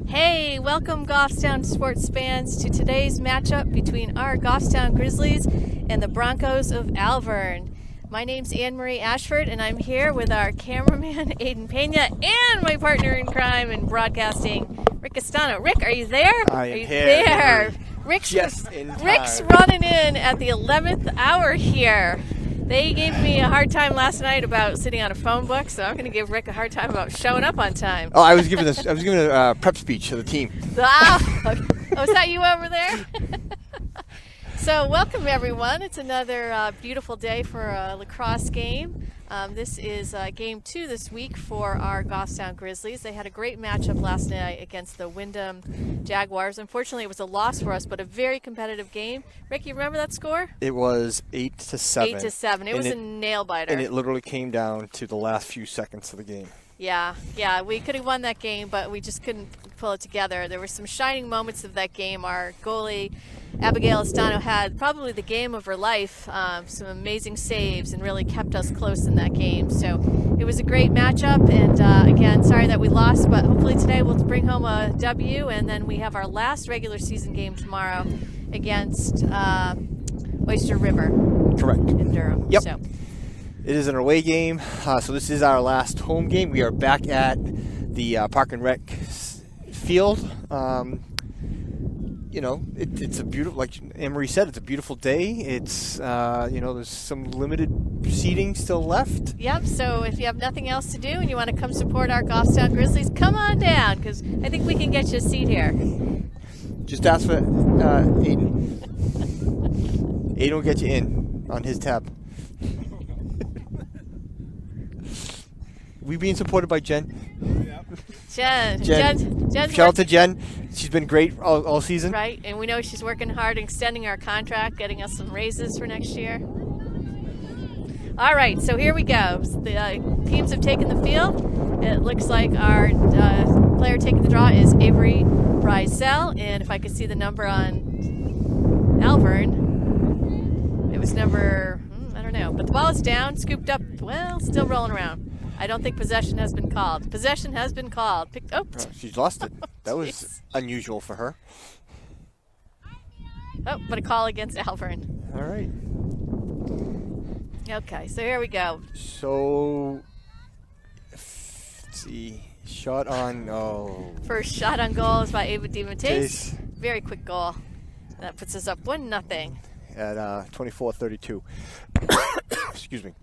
Hey, welcome Goffstown sports fans to today's matchup between our Goffstown Grizzlies and the Broncos of Alvirne. My name's Anne-Marie Ashford and I'm here with our cameraman Aiden Pena and my partner in crime and broadcasting, Rick Castano. Rick, are you there? I am are you here. there? Rick's running in at the 11th hour here. They gave me a hard time last night about sitting on a phone book, so I'm going to give Rick a hard time about showing up on time. Oh, I was giving a prep speech to the team. Oh, is that you over there? So welcome everyone. It's another beautiful day for a lacrosse game. This is game 2 this week for our Goffstown Grizzlies. They had a great matchup last night against the Wyndham Jaguars. Unfortunately, it was a loss for us, but a very competitive game. Rick, you remember that score? It was 8-7. 8-7. It was a nail biter. And it literally came down to the last few seconds of the game. Yeah, we could have won that game, but we just couldn't pull it together. There were some shining moments of that game. Our goalie, Abigail Estano, had probably the game of her life, some amazing saves, and really kept us close in that game. So it was a great matchup, and again, sorry that we lost, but hopefully today we'll bring home a W, and then we have our last regular season game tomorrow against Oyster River. Correct. In Durham. Yep. So. It is an away game, so this is our last home game. We are back at the Park and Rec field. You know, it's a beautiful, like Anne-Marie said, it's a beautiful day. It's, you know, there's some limited seating still left. Yep, so if you have nothing else to do and you want to come support our Goffstown Grizzlies, come on down, because I think we can get you a seat here. Just ask for Aiden. Aiden will get you in on his tab. We being supported by Jen. Jen. Shout out to Jen. She's been great all season. Right, and we know she's working hard, extending our contract, getting us some raises for next year. All right, so here we go. The teams have taken the field. It looks like our player taking the draw is Avery Brizell, and if I could see the number on Alvirne, it was number, I don't know, but the ball is down, scooped up, well, still rolling around. I don't think possession has been called. Possession has been called. She's lost it. That was unusual for her. Oh, but a call against Alvirne. All right. Okay, so here we go. So, let's see. Shot on, First shot on goal is by Ava DiMattei. Very quick goal. That puts us up 1-0. At 24-32. Excuse me.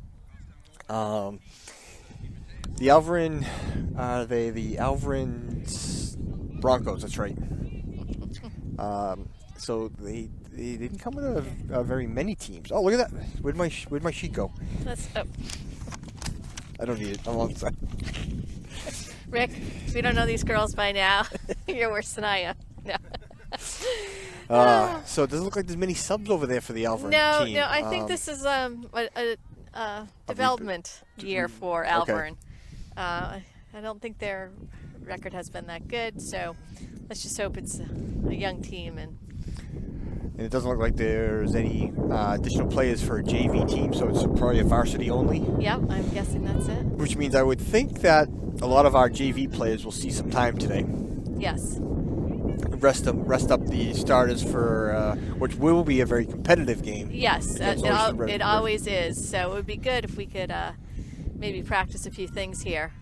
The Alvirne, the Alvirne Broncos, that's right. So they didn't come with very many teams. Oh, look at that. Where'd my sheet go? I don't need it. I'm on side. Rick, if you don't know these girls by now, you're worse than I am. No. So it doesn't look like there's many subs over there for the Alvirne team. No, I think this is a development year for Alvirne. Okay. I don't think their record has been that good, so let's just hope it's a young team. And it doesn't look like there's any additional players for a JV team, so it's probably a varsity only. Yep, I'm guessing that's it. Which means I would think that a lot of our JV players will see some time today. Yes. Rest up the starters for which will be a very competitive game. Yes, it always is. So it would be good if we could maybe practice a few things here.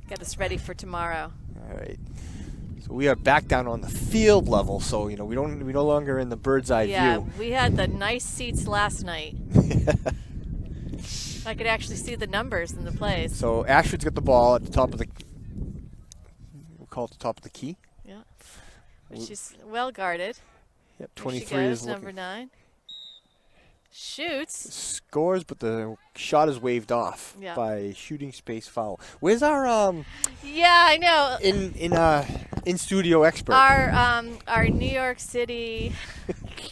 Get us ready for tomorrow. All right. So we are back down on the field level. So we no longer in the bird's eye view. Yeah, we had the nice seats last night. I could actually see the numbers in the plays. So Ashford's got the ball at the top of the. We'll call it the top of the key. Yeah. She's well guarded. Yep. 23 is number 9. Shoots. Scores, but the shot is waved off by shooting space foul. Where's our Yeah, I know. In studio expert. Our New York City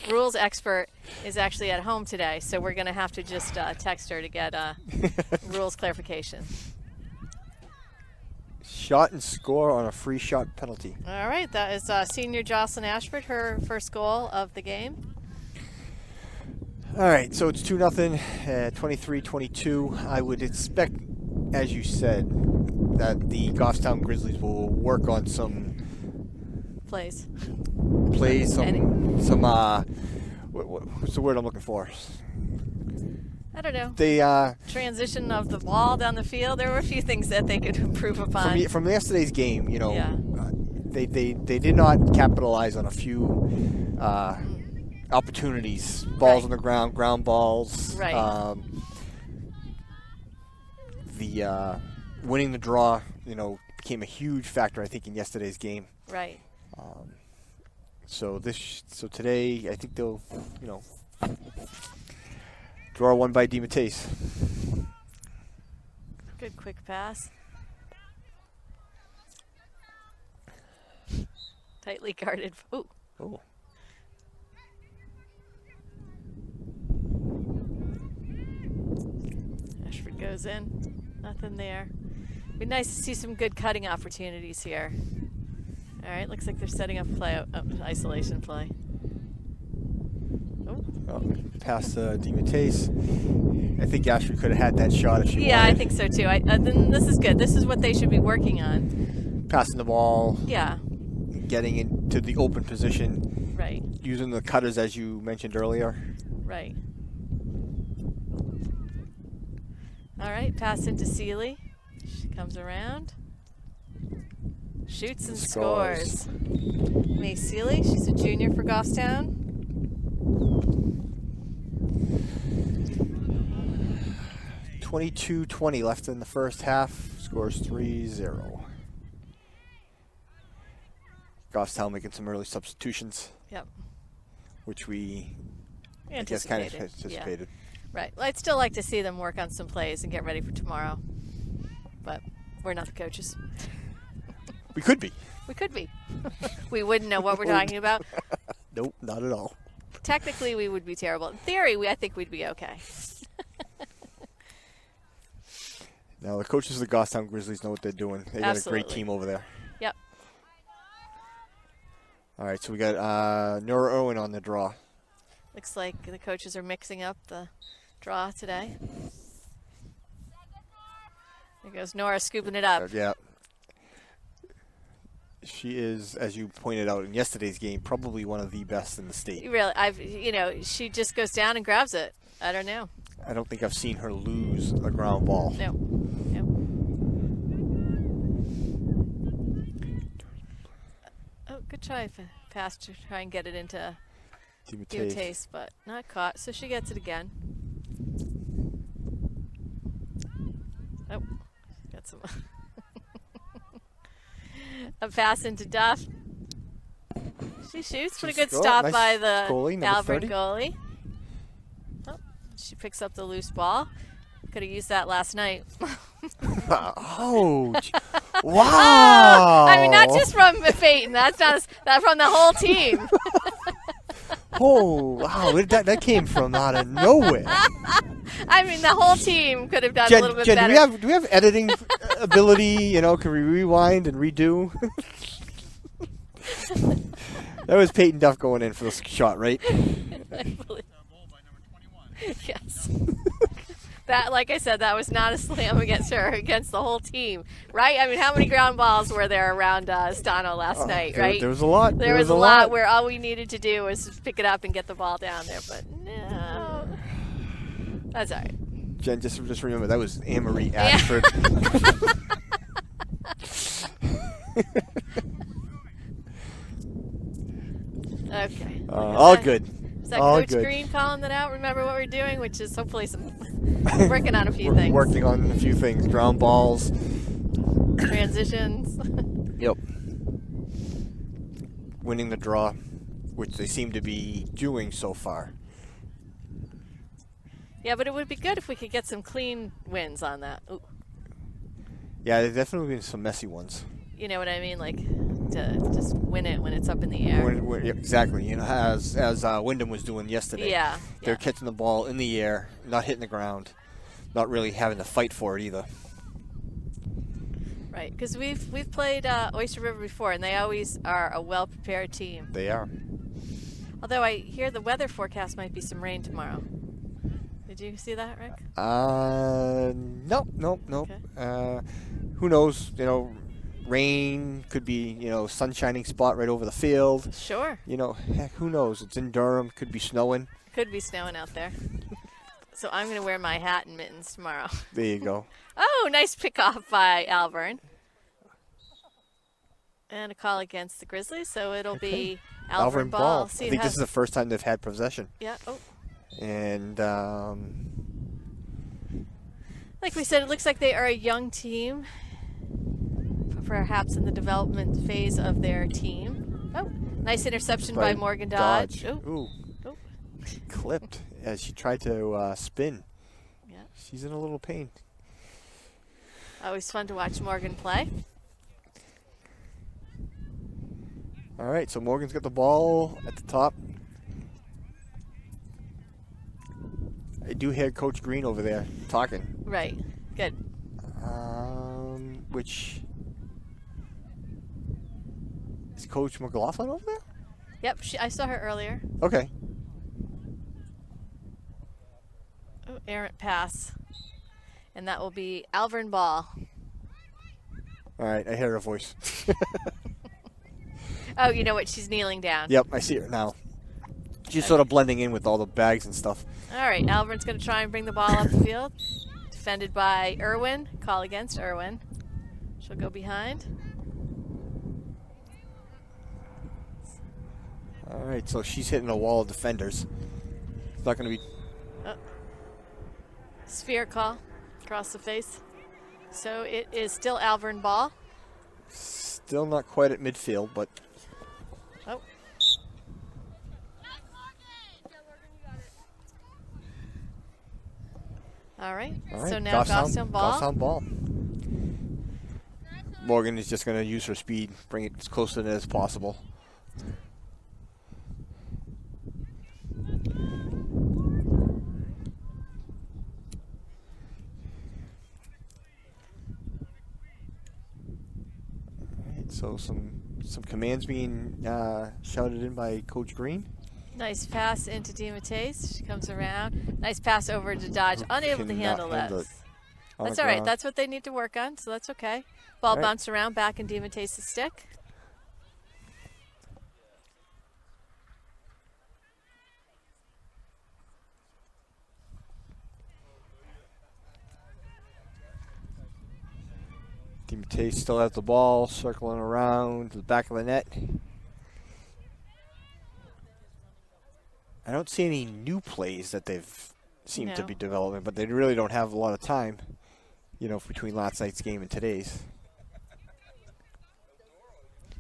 rules expert is actually at home today, so we're gonna have to just text her to get rules clarification. Shot and score on a free shot penalty. All right, that is senior Jocelyn Ashford, her first goal of the game. All right, so it's 2-0, 23-22. I would expect, as you said, that the Goffstown Grizzlies will work on some plays, what's the word I'm looking for? I don't know. They transition of the ball down the field. There were a few things that they could improve upon. From yesterday's game, Yeah. They did not capitalize on a few opportunities. Balls on the ground balls. Right. The winning the draw, became a huge factor, I think, in yesterday's game. Right. So today, I think they'll, draw one by DiMattese. Good quick pass. Tightly guarded. Ooh. Oh. Ashford goes in. Nothing there. Be nice to see some good cutting opportunities here. All right, looks like they're setting up play, isolation play. Oh, past DiMattese. I think Ashford could have had that shot if she wanted. I think so too. Then this is good. This is what they should be working on. Passing the ball. Yeah. Getting into the open position. Right. Using the cutters as you mentioned earlier. Right. All right, pass into Seeley. She comes around. Shoots and scores. May Seeley, she's a junior for Goffstown. 22-20 left in the first half. Scores 3-0. Goffstown making some early substitutions. Yep. Which we anticipated. I guess kind of anticipated. Yeah. Right. Well, I'd still like to see them work on some plays and get ready for tomorrow. But we're not the coaches. We could be. We could be. We wouldn't know what we're talking about. Nope, not at all. Technically, we would be terrible. In theory, I think we'd be okay. Now, the coaches of the Goffstown Grizzlies know what they're doing. They got a great team over there. Yep. All right, so we got Nora Owen on the draw. Looks like the coaches are mixing up the draw today. There goes Nora scooping it up. Yeah. She is, as you pointed out in yesterday's game, probably one of the best in the state. Really, she just goes down and grabs it. I don't know. I don't think I've seen her lose a ground ball. No. Oh, good try, pass to try and get it into DiMattese, but not caught. So she gets it again. Oh, got some. A pass into Duff. She shoots. What a good stop nice by the goalie, Alvirne goalie. Oh, she picks up the loose ball. Could have used that last night. Oh, wow. I mean, not just from Peyton. That's not from the whole team. Oh, wow. Where did that came from out of nowhere. I mean, the whole team could have done a little bit Jen, better. do we have editing ability? Can we rewind and redo? That was Peyton Duff going in for the shot, right? I believe. Yes. That, like I said, that was not a slam against her, against the whole team, right? I mean, how many ground balls were there around Stano last night, right? There was a lot. There was a lot where all we needed to do was pick it up and get the ball down there, but no. That's all right. Jen, just remember, that was Anne-Marie Ashford. Okay. All good. Is that all Coach good. Green calling that out? Remember what we're doing, which is hopefully working on a few things. Working on a few things. Ground balls. Transitions. Yep. Winning the draw, which they seem to be doing so far. Yeah, but it would be good if we could get some clean wins on that. Ooh. Yeah, there's definitely been some messy ones. You know what I mean? Like, to just win it when it's up in the air. Exactly. As Wyndham was doing yesterday. Yeah. They're catching the ball in the air, not hitting the ground, not really having to fight for it either. Right, because we've played Oyster River before, and they always are a well-prepared team. They are. Although I hear the weather forecast might be some rain tomorrow. Did you see that, Rick? Nope. Okay. who knows? You know, rain could be, you know, sun shining spot right over the field. Sure. You know, heck, who knows? It's in Durham. Could be snowing. Could be snowing out there. So I'm going to wear my hat and mittens tomorrow. There you go. Oh, nice pickoff by Alvirne. And a call against the Grizzlies, so it'll be Alvirne ball. See, I think this is the first time they've had possession. Yeah. Oh. And like we said, it looks like they are a young team, perhaps in the development phase of their team. Oh, nice interception by Morgan Dodge. Oh. Ooh. Oh. Clipped as she tried to spin. Yeah. She's in a little pain. Always fun to watch Morgan play. All right, so Morgan's got the ball at the top. I do hear Coach Green over there talking. Right. Good. Which is Coach McLaughlin over there? Yep, I saw her earlier. Okay. Oh, errant pass. And that will be Alvirne ball. All right, I hear her voice. Oh, you know what? She's kneeling down. Yep, I see her now. She's sort of blending in with all the bags and stuff. All right, Alvirne's going to try and bring the ball up the field. Defended by Irwin. Call against Irwin. She'll go behind. All right, so she's hitting a wall of defenders. It's not going to be... Sphere call across the face. So it is still Alvirne ball. Still not quite at midfield, but... Oh. All right. So now Goffstown ball. Goffstown ball. Morgan is just going to use her speed, bring it as close to it as possible. So some commands being shouted in by Coach Green. Nice pass into DiMatteis. She comes around. Nice pass over to Dodge. Unable to handle that. That's all right. That's what they need to work on, so that's okay. Ball bounced around back in DiMatteis' stick. DiMatteis still has the ball, circling around to the back of the net. I don't see any new plays that they've seemed to be developing, but they really don't have a lot of time, you know, between last night's game and today's.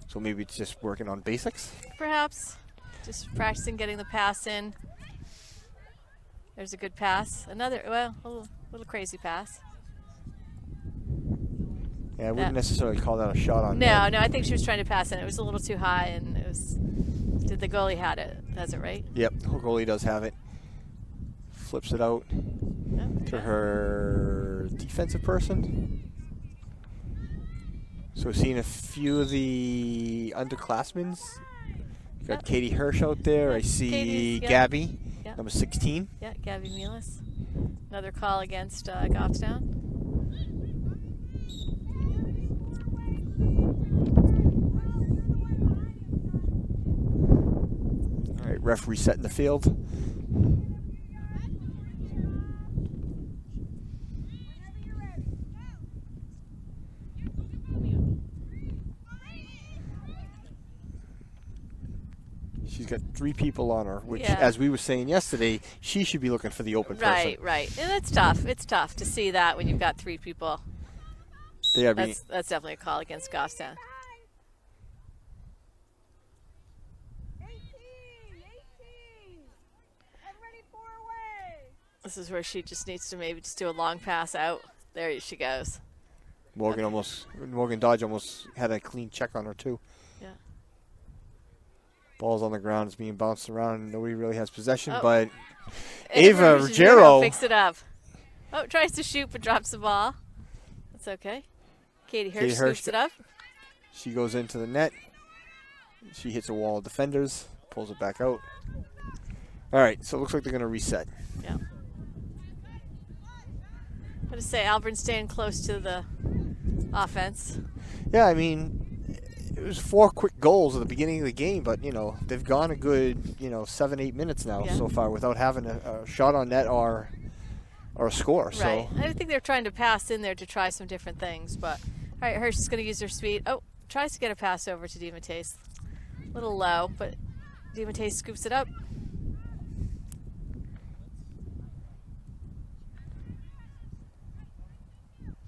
So maybe it's just working on basics? Perhaps. Just practicing getting the pass in. There's a good pass. Another, well, a little crazy pass. Yeah, I wouldn't necessarily call that a shot on net. No, I think she was trying to pass in. It was a little too high, and it was... Did the goalie had it? Has it right? Yep, the goalie does have it. Flips it out to her defensive person. So we're seeing a few of the underclassmen. Got Katie Hirsch out there. I see Gabby, number 16. Yeah, Gabby Mielis. Another call against Goffstown. All right, ref resetting the field. She's got 3 people on her, which, as we were saying yesterday, she should be looking for the open person. Right. And it's tough. It's tough to see that when you've got 3 people. That's definitely a call against Goffstown. This is where she just needs to maybe just do a long pass out. There she goes. Morgan Dodge almost had a clean check on her too. Yeah. Ball's on the ground, it's being bounced around. Nobody really has possession, but Ava Ruggiero picks it up. Oh, tries to shoot but drops the ball. That's okay. Katie Hirsch scoops it up. She goes into the net. She hits a wall of defenders, pulls it back out. All right, so it looks like they're going to reset. Yeah. I'm going to say Alvirne staying close to the offense. Yeah, I mean, it was 4 quick goals at the beginning of the game, but, you know, they've gone a good, 7-8 minutes now so far without having a shot on net or a score. Right. So I think they're trying to pass in there to try some different things. But, all right, Hirsch is going to use their speed. Oh, tries to get a pass over to DiMattei. A little low, but DiMattei scoops it up.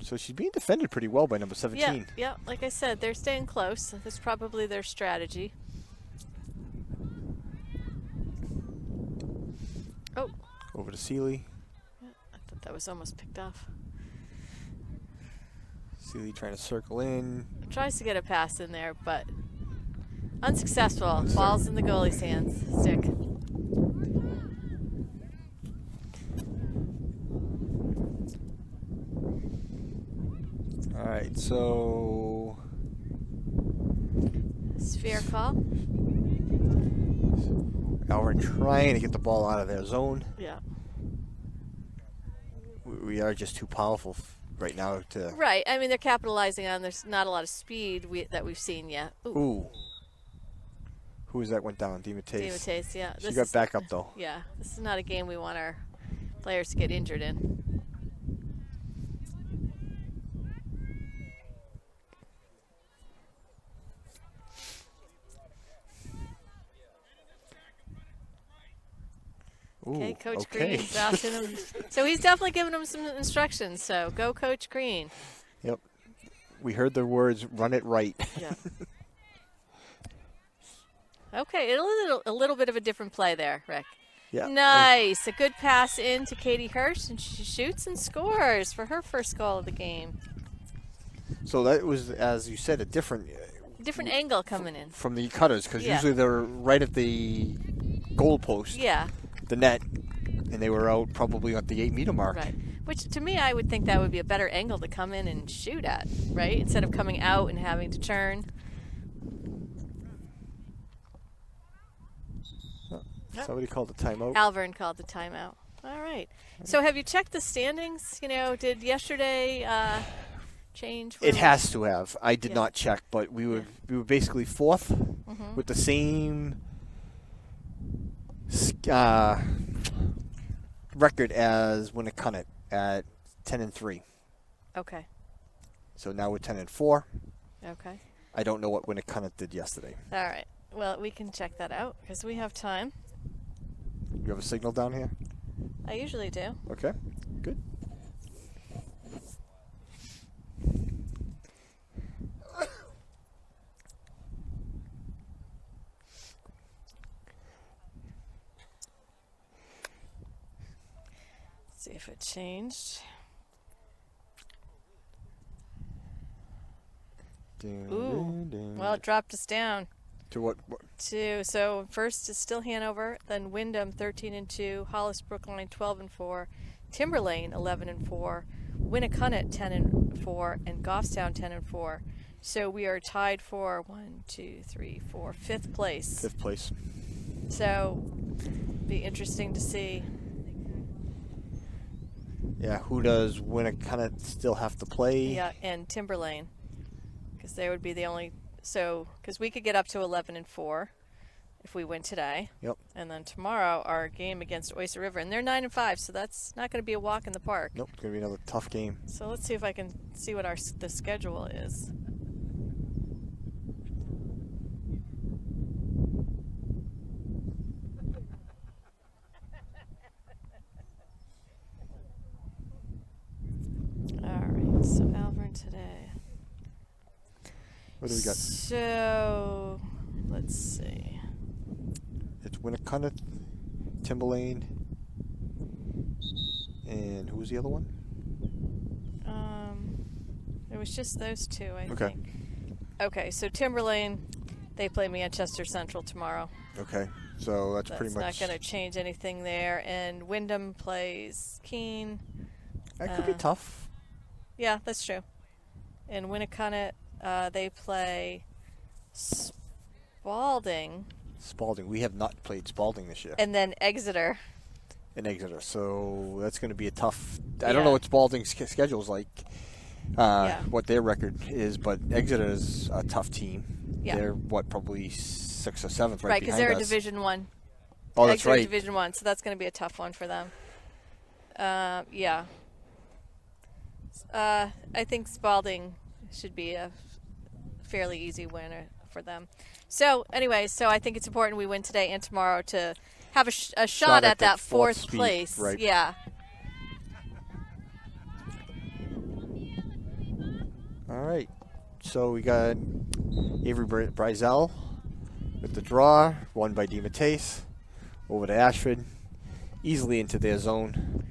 So she's being defended pretty well by number 17. Yeah, like I said, they're staying close. That's probably their strategy. Oh. Over to Seeley. Yeah, I thought that was almost picked off. Seeley trying to circle in. Tries to get a pass in there, but unsuccessful. Ball's in the goalie's hands. Stick. All right, so sphere call. Alvirne trying to get the ball out of their zone. Yeah. We are just too powerful right now to. Right. I mean, they're capitalizing on there's not a lot of speed that we've seen yet. Ooh. Who is that went down? DiMattei. DiMattei, yeah. She got back up though. Yeah. This is not a game we want our players to get injured in. Ooh, okay, Coach Green's asking him. So he's definitely giving him some instructions. So go, Coach Green. Yep. We heard the words, run it right. Yeah. Okay, a little bit of a different play there, Rick. Yeah. Nice. A good pass in to Katie Hirsch, and she shoots and scores for her first goal of the game. So that was, as you said, a different angle coming in. From the cutters, because usually they're right at the goal post. Yeah. The net, and they were out probably at the 8-meter mark. Right. Which, to me, I would think that would be a better angle to come in and shoot at, right? Instead of coming out and having to turn. Somebody called the timeout. Alvirne called the timeout. All right. So have you checked the standings? You know, did yesterday change? It has to have. I did not check, but we were basically fourth with the same record as Winnicott at 10-3. Okay. So now we're 10-4. Okay. I don't know what Winnicott did yesterday. All right. Well, we can check that out because we have time. You have a signal down here? I usually do. Okay. Good. Let's see if it changed. Ooh. Well, it dropped us down. To what? So first is still Hanover, then Wyndham 13-2, Hollis Brookline 12-4, Timberlane 11-4, Winnicott 10-4, and Goffstown 10-4. So we are tied for 5th place. 5th place. So be interesting to see. Yeah, who does Winnicott still have to play? Yeah, and Timberlane, because they would be the only. So, because we could get up to 11-4 if we win today. Yep. And then tomorrow, our game against Oyster River, and they're 9-5, so that's not going to be a walk in the park. Nope, it's going to be another tough game. So let's see if I can see what the schedule is. All right, so Alvirne today. What do we got? So, let's see. It's Winnicott, Timberlane, and who was the other one? It was just those two, I Okay. think. Okay, so Timberlane, they play Manchester Central tomorrow. Okay, so that's pretty much. That's not going to change anything there. And Wyndham plays Keene. That could be tough. Yeah, that's true. And Winnicott, they play Spalding. Spalding. We have not played Spalding this year. And then Exeter. In Exeter. So that's going to be a tough. I don't know what Spalding's schedule is like. what their record is, but Exeter is a tough team. Yeah. They're probably 6th or 7th right, because they're a us. Division 1. Oh, that's Exeter right. Division 1, so that's going to be a tough one for them. Yeah. I think Spalding should be a fairly easy winner for them. So, anyway, I think it's important we win today and tomorrow to have a shot at that fourth place. Right. Yeah. All right. So we got Avery Brizell with the draw, won by DiMattese, over to Ashford, easily into their zone.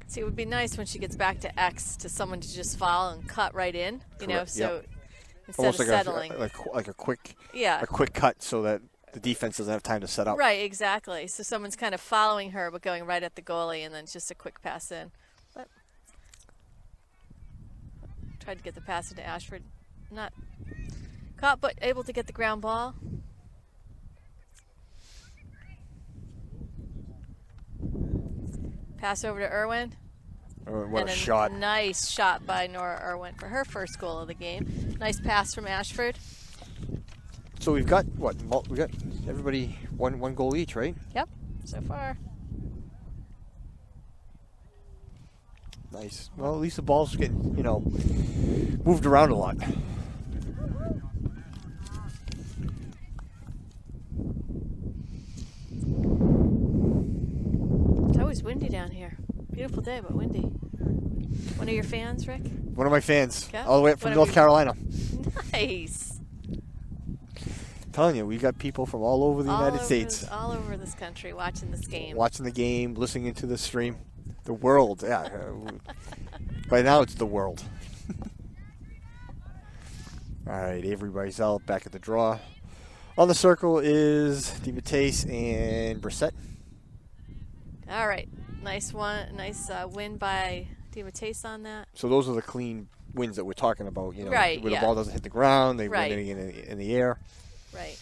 See, it would be nice when she gets back to X to someone to just follow and cut right in, you know, so instead almost of settling. like a quick Yeah. a quick cut so that the defense doesn't have time to set up. Right, exactly. So someone's kind of following her but going right at the goalie and then just a quick pass in. But tried to get the pass into Ashford. Not caught, but able to get the ground ball. Pass over to Irwin. What and a shot. Nice shot by Nora Irwin for her first goal of the game. Nice pass from Ashford. So we've got, we got everybody one goal each, right? Yep, so far. Nice. Well, at least the ball's getting, moved around a lot. It's always windy down here. Beautiful day, but windy. One of your fans, Rick? One of my fans, Okay. all the way up from North Carolina. Nice. Telling you, we got people from all over the United States. All over this country watching this game. Watching the game, listening to the stream. The world, yeah. By now it's the world. All right, Avery Brizell back at the draw. On the circle is DiMattese and Brissett. All right, nice one. Nice win by DiMattese on that. So those are the clean wins that we're talking about. Right, where the ball doesn't hit the ground, they Right. win it in the air. Right.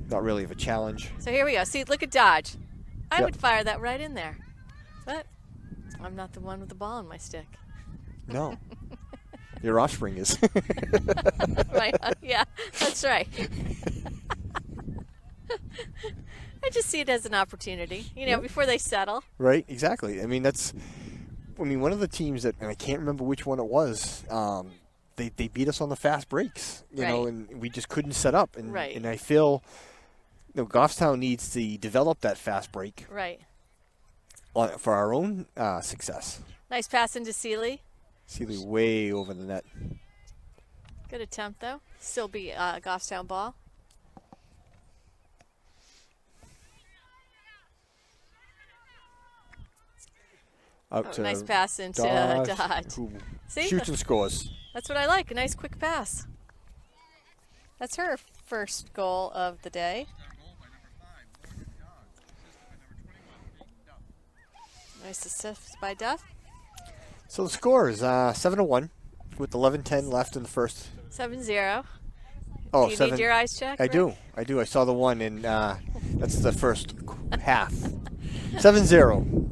Not really of a challenge. So here we go. See, look at Dodge. I Yep. would fire that right in there. But I'm not the one with the ball in my stick. No. Your offspring is. Right. Yeah, that's right. I just see it as an opportunity, before they settle. Right, exactly. I mean, one of the teams that, and I can't remember which one it was, they beat us on the fast breaks, and we just couldn't set up. And, Right. and I feel, Goffstown needs to develop that fast break Right. for our own success. Nice pass into Seeley. Seeley way over the net. Good attempt, though. Still be Goffstown ball. Nice pass into Dodge. Who See? shoots and scores. That's what I like, a nice quick pass. That's her first goal of the day. Nice assist by Duff. So the score is 7-1 with 11:10 left in the first. 7-0. Oh, Do you 7. need your eyes checked? I Rick? do. I saw the one, and that's the first half. 7-0.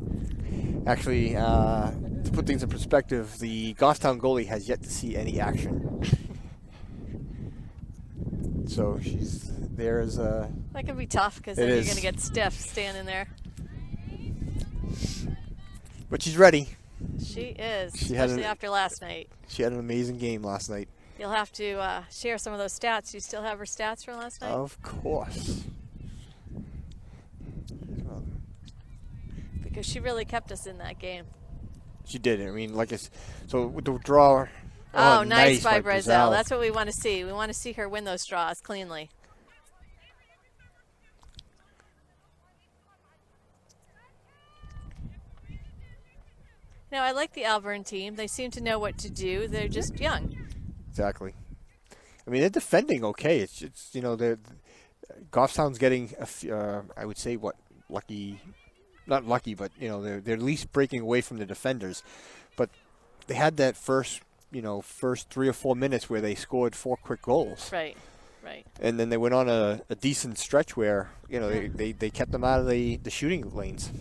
Actually, to put things in perspective, the Goffstown goalie has yet to see any action. So she's there as a... That can be tough because then you're going to get stiff standing there. But she's ready. She is, She had especially after last night. She had an amazing game last night. You'll have to share some of those stats. Do you still have her stats from last night? Of course. Because she really kept us in that game. She did. I mean, so with the draw. Oh, nice by Brizell. That's what we want to see. We want to see her win those draws cleanly. I like the Alvirne team. They seem to know what to do. They're just young. Exactly. I mean, they're defending okay. It's they're Goffstown's getting I would say lucky, not lucky, but they're at least breaking away from the defenders. But they had that first 3 or 4 minutes where they scored 4 quick goals. Right. Right. And then they went on a decent stretch where, you know, they kept them out of the shooting lanes.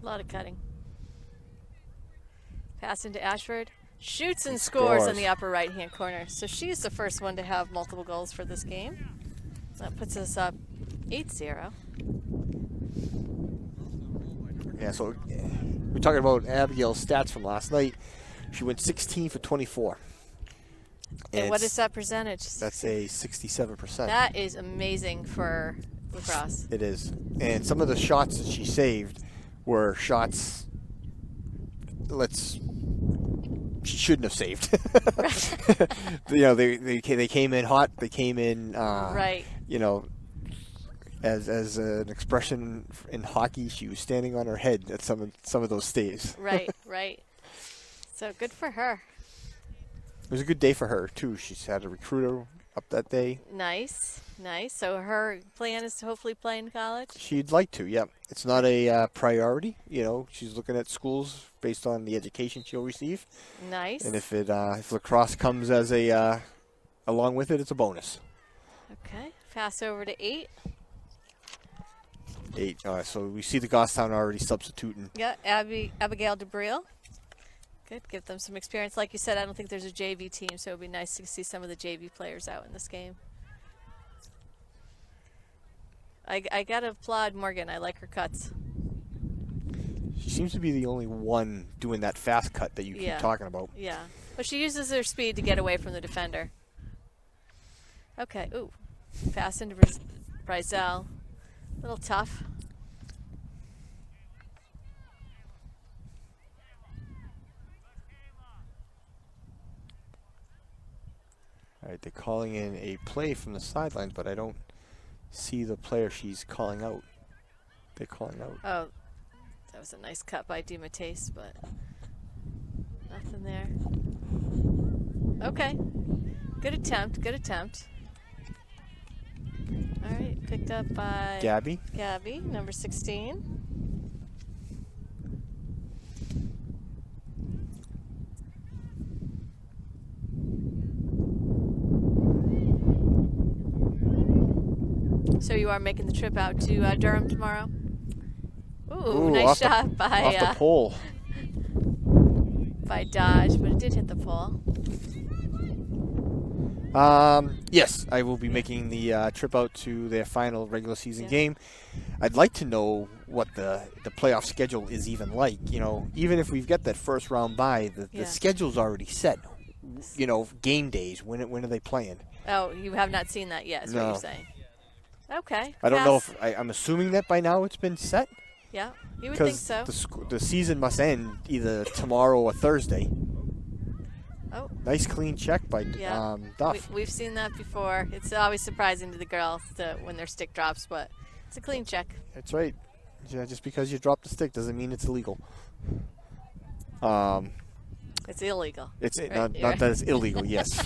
A lot of cutting. Pass into Ashford. Shoots and scores in the upper right-hand corner. So she's the first one to have multiple goals for this game. That puts us up 8-0. Yeah, so we're talking about Abigail's stats from last night. She went 16 for 24. And what is that percentage? That's a 67%. That is amazing for lacrosse. It is. And some of the shots that she saved were shots she shouldn't have saved. You know, they came in hot. They came in right. You know, as an expression in hockey, she was standing on her head at some of those stays. Right, right. So good for her. It was a good day for her too. She's had a recruiter up that day. Nice, nice. So her plan is to hopefully play in college? She'd like to, yeah. It's not a priority. You know, she's looking at schools based on the education she'll receive. Nice. And if lacrosse comes as along with it, it's a bonus. Okay. Pass over to 8. 8. So we see the Goffstown already substituting. Yeah, Abigail DeBreel. Good. Give them some experience. Like you said, I don't think there's a JV team, so it would be nice to see some of the JV players out in this game. I got to applaud Morgan. I like her cuts. She seems to be the only one doing that fast cut that you keep talking about. Yeah. But she uses her speed to get away from the defender. Okay. Ooh. Pass into Brizell. A little tough. All right, they're calling in a play from the sidelines, but I don't see the player she's calling out. They're calling out. Oh, that was a nice cut by DiMattese, but nothing there. Okay. Good attempt, good attempt. All right, picked up by Gabby, number 16. So you are making the trip out to Durham tomorrow? Ooh, nice shot by off the pole. By Dodge, but it did hit the pole. Yes, I will be making the trip out to their final regular season game. I'd like to know what the playoff schedule is even like. You know, even if we've got that first round bye, the schedule's already set. You know, game days. When are they playing? Oh, you have not seen that yet, is what you're saying. Okay. I don't know if I'm assuming that by now it's been set. Yeah, you would think so. The season must end either tomorrow or Thursday. Oh. Nice clean check by Duff. We've seen that before. It's always surprising to the girls when their stick drops, but it's a clean check. That's right. Yeah, just because you drop the stick doesn't mean it's illegal. It's illegal. It's not that it's illegal. Yes.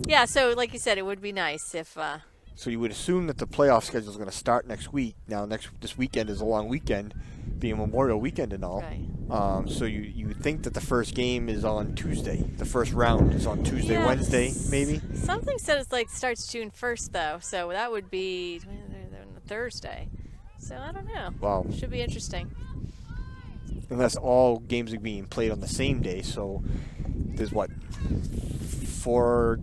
Yeah, so like you said, it would be nice if. So you would assume that the playoff schedule is going to start next week. Now, this weekend is a long weekend, being Memorial Weekend and all. Right. So you would think that the first game is on Tuesday. The first round is on Tuesday, Wednesday, maybe. Something said it's like starts June 1st though, so that would be Thursday. So I don't know. Wow. Should be interesting. Unless all games are being played on the same day, so there's what, four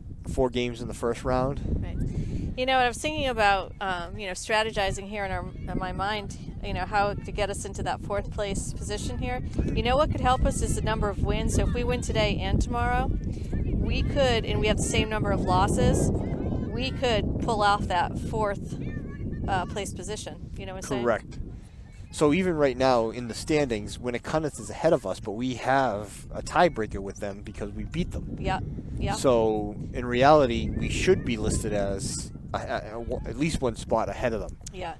games in the first round. Right. You know, what I was thinking about, strategizing here in my mind, how to get us into that 4th place position here. You know what could help us is the number of wins. So if we win today and tomorrow, we could, and we have the same number of losses, we could pull off that 4th place position. You know what I'm saying? Correct. So even right now in the standings, Winnicott is ahead of us, but we have a tiebreaker with them because we beat them. Yeah. So in reality, we should be listed as at least one spot ahead of them. Yeah.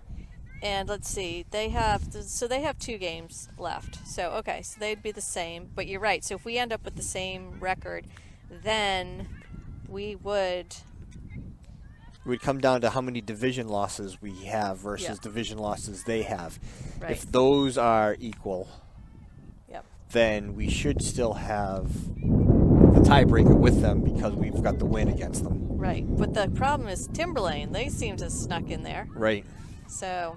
And let's see, they have 2 games left. So okay, so they'd be the same. But you're right. So if we end up with the same record, then we would. It would come down to how many division losses we have versus division losses they have. Right. If those are equal, then we should still have the tiebreaker with them because we've got the win against them. Right. But the problem is Timberlane. They seem to have snuck in there. Right. So,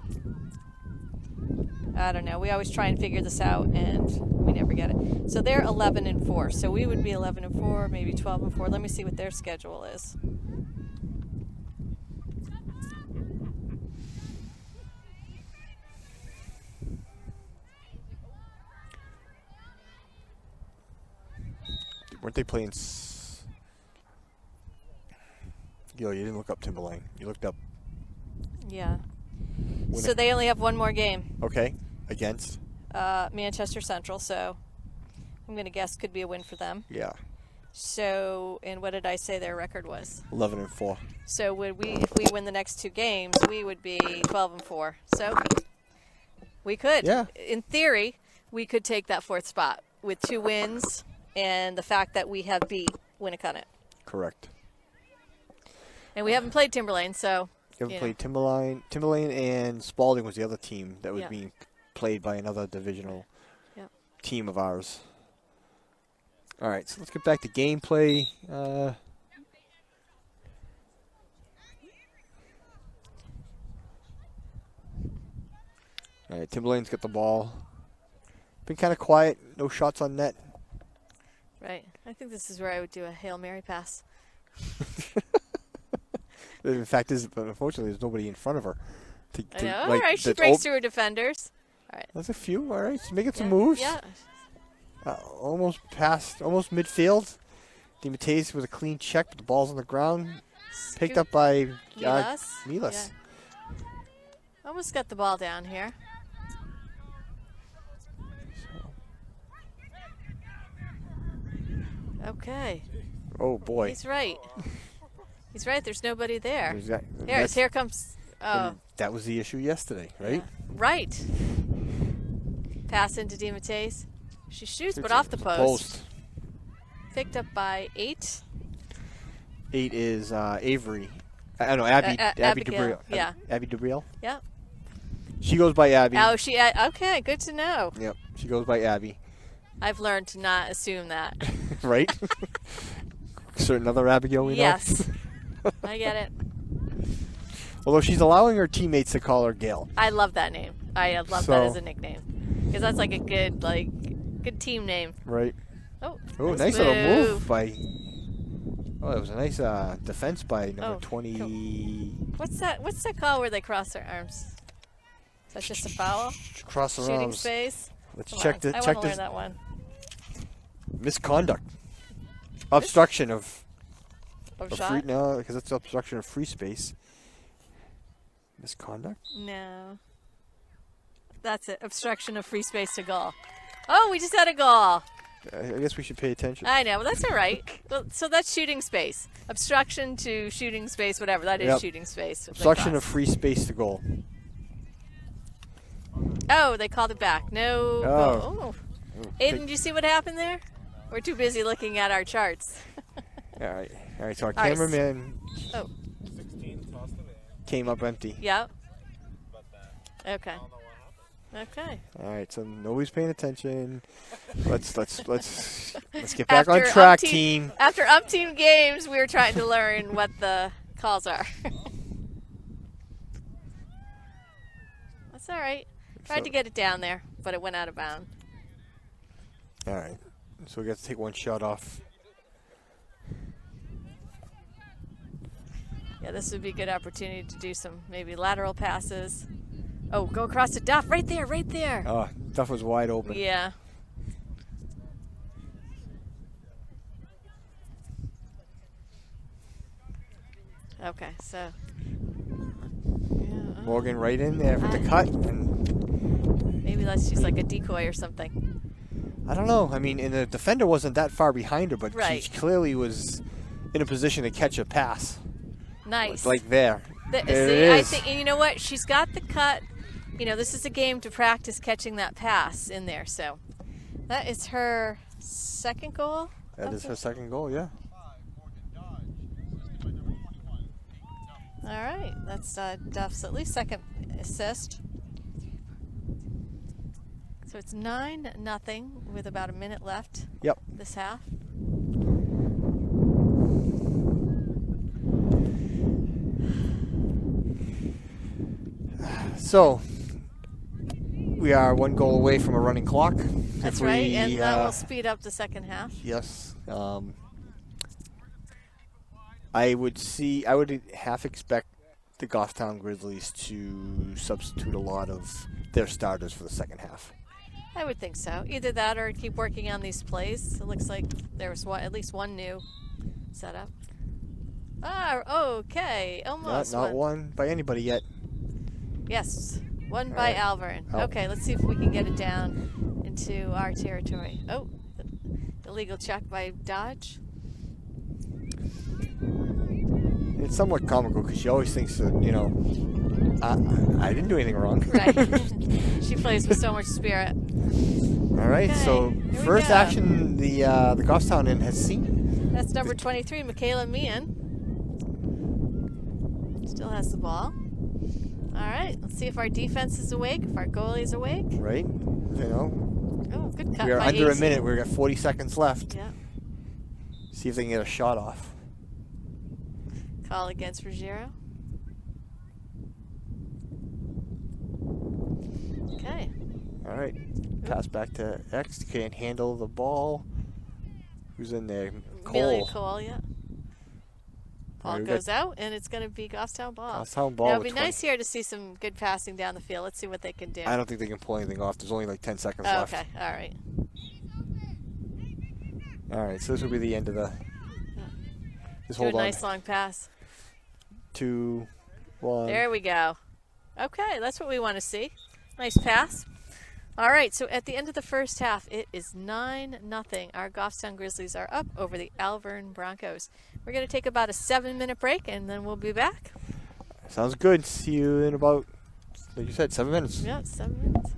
I don't know. We always try and figure this out, and we never get it. So they're 11-4. So we would be 11-4, maybe 12-4. Let me see what their schedule is. Weren't they playing? Yo, you didn't look up Timberlane. You looked up. Yeah. So they only have one more game. Okay. Against? Manchester Central. So I'm going to guess could be a win for them. Yeah. So, and what did I say their record was? 11-4. So would we, if we win the next two games, we would be 12-4. So we could. Yeah. In theory, we could take that fourth spot with 2 wins and the fact that we have beat Winnicott. Correct. And we haven't played Timberlane, so. You haven't played Timberlane and Spalding was the other team that was being played by another divisional team of ours. All right, so let's get back to gameplay. All right, Timberlane's got the ball. Been kind of quiet, no shots on net. Right. I think this is where I would do a Hail Mary pass. The fact is, unfortunately, there's nobody in front of her. I know. All right, she breaks through her defenders. All right. There's a few. All right, she's making some moves. Yeah. Almost midfield. DiMatteis with a clean check, but the ball's on the ground. Picked up by Milas. Yeah. Almost got the ball down here. Okay. Oh, boy. He's right. He's right. There's nobody there. Here comes. Oh. That was the issue yesterday, right? Yeah. Right. Pass into DiMatteis. She shoots, but off the post. Picked up by 8. 8 is Avery. I don't know, Abby Dubriel. Yeah. Abby Dubriel? Yeah. She goes by Abby. Oh, okay, good to know. Yep, she goes by Abby. I've learned to not assume that. Right? Certain other Abigail we know? Yes. I get it. Although she's allowing her teammates to call her Gail. I love that name. I love that as a nickname. Because that's like a good team name. Right. Oh, nice little move by... Oh, that was a nice defense by number 20... What's that call where they cross their arms? Is that just a foul? Cross their arms. Shooting space? Let's check this. I want to learn that one. Misconduct. Obstruction of shot? No, because it's obstruction of free space. Misconduct? No. That's it. Obstruction of free space to goal. Oh, we just had a goal. I guess we should pay attention. I know, but that's all right. Well, so that's shooting space. Obstruction to shooting space, whatever. That is shooting space. Obstruction of free space to goal. Oh, they called it back. No. Oh. Aiden, did you see what happened there? We're too busy looking at our charts. All right. So our cameraman came up empty. Yep. Okay. All right. So nobody's paying attention. Let's get back on track, team. After umpteen games, we were trying to learn what the calls are. That's all right. Tried to get it down there, but it went out of bounds. All right. So we got to take one shot off. Yeah, this would be a good opportunity to do some maybe lateral passes. Oh, go across to Duff. Right there, right there. Oh, Duff was wide open. Yeah. Okay, so. Yeah. Morgan right in there for the cut. And maybe that's just like a decoy or something. I don't know. I mean, and the defender wasn't that far behind her, but she clearly was in a position to catch a pass. Nice. Like there. There it is. I think, and you know what? She's got the cut. You know, this is a game to practice catching that pass in there. So that is her second goal. That is her second goal, yeah. All right. That's Duff's at least second assist. So it's 9-0 with about a minute left. Yep. This half. So we are 1 goal away from a running clock. That's right, and that will speed up the second half. Yes. I would half expect the Goffstown Grizzlies to substitute a lot of their starters for the second half. I would think so. Either that or keep working on these plays. It looks like there was at least one new setup. Okay. Almost. Not one by anybody yet. Yes. One by Alvirne. Oh. Okay, let's see if we can get it down into our territory. Oh, illegal check by Dodge. It's somewhat comical because she always thinks that, I didn't do anything wrong. Right. She plays with so much spirit. All right, Okay, so here we first go. action the Goffstown Inn has seen. That's number 23, Michaela Meehan. Still has the ball. All right, let's see if our defense is awake, if our goalie's awake. Right, Oh, good cut we are by under a Ace. minute. We've got 40 seconds left. Yeah. See if they can get a shot off. Call against Ruggiero. Okay. All right, pass back to X. Can't handle the ball. Who's in there? Amelia Cole. Cole, yeah. Ball Very goes out, and it's going to be Goffstown ball. Goffstown ball. Now, it would with be nice here to see some good passing down the field. Let's see what they can do. I don't think they can pull anything off. There's only like 10 seconds Oh, left. okay, all right. All right, so this will be the end of the. Just Do a hold on. nice long pass. 2, 1. There we go. Okay, that's what we want to see. Nice pass. All right, so at the end of the first half, it is 9-0. Our Goffstown Grizzlies are up over the Alvirne Broncos. We're going to take about a 7-minute break, and then we'll be back. Sounds good. See you in about, like you said, 7 minutes. Yeah, 7 minutes.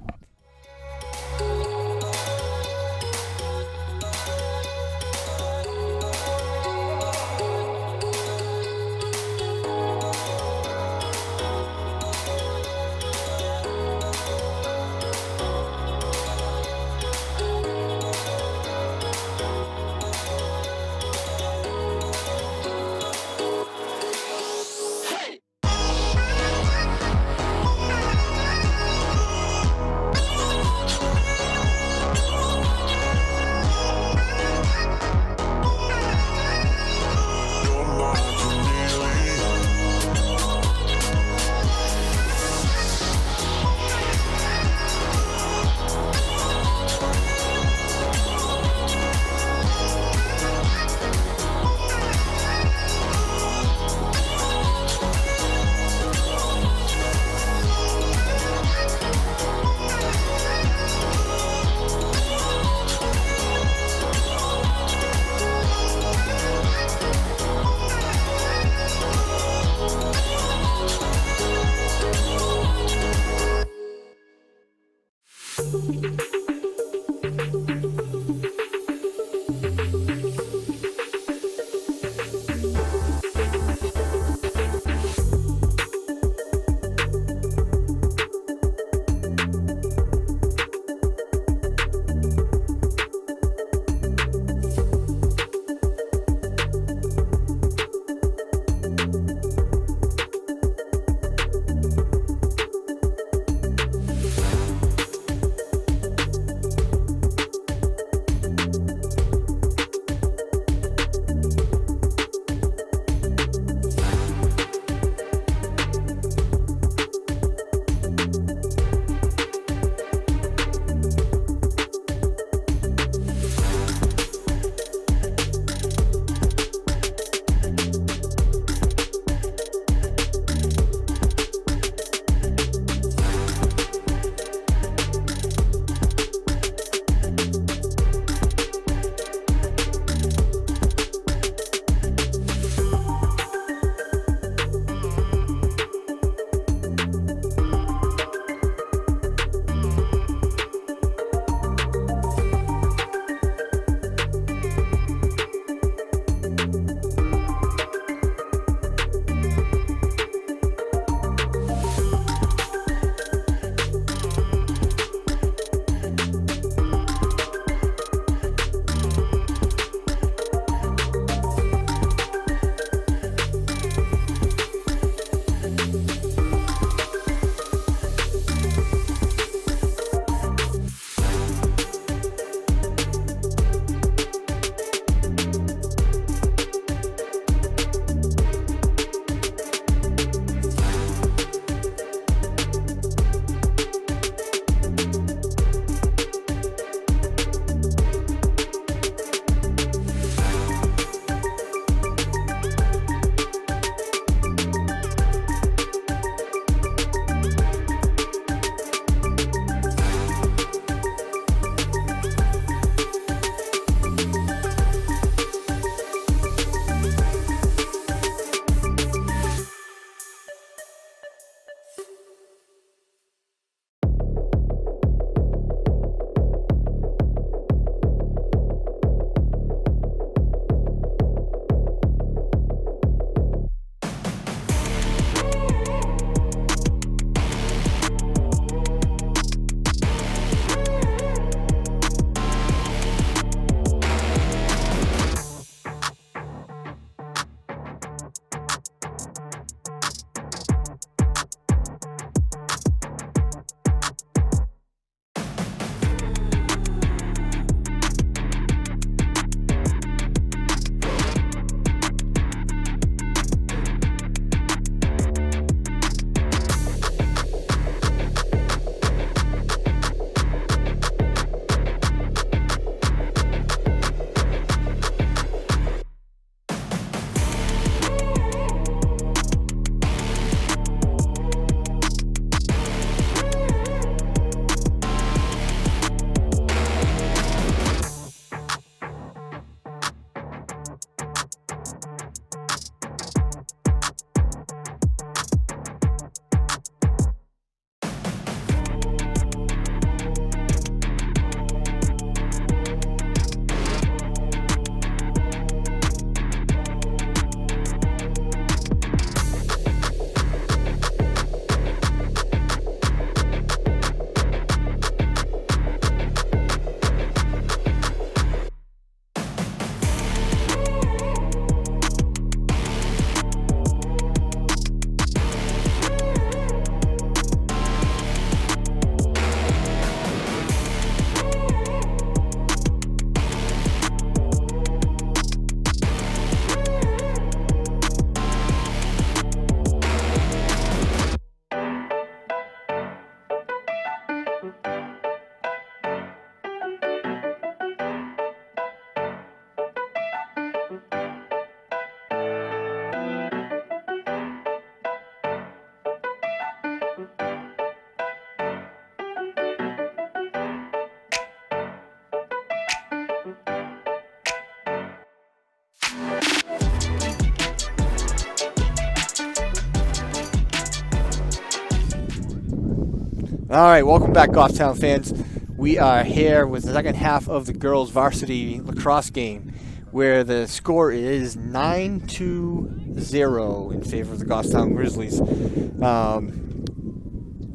All right, welcome back, Goffstown fans. We are here with the second half of the girls' varsity lacrosse game, where the score is 9-0 in favor of the Goffstown Grizzlies.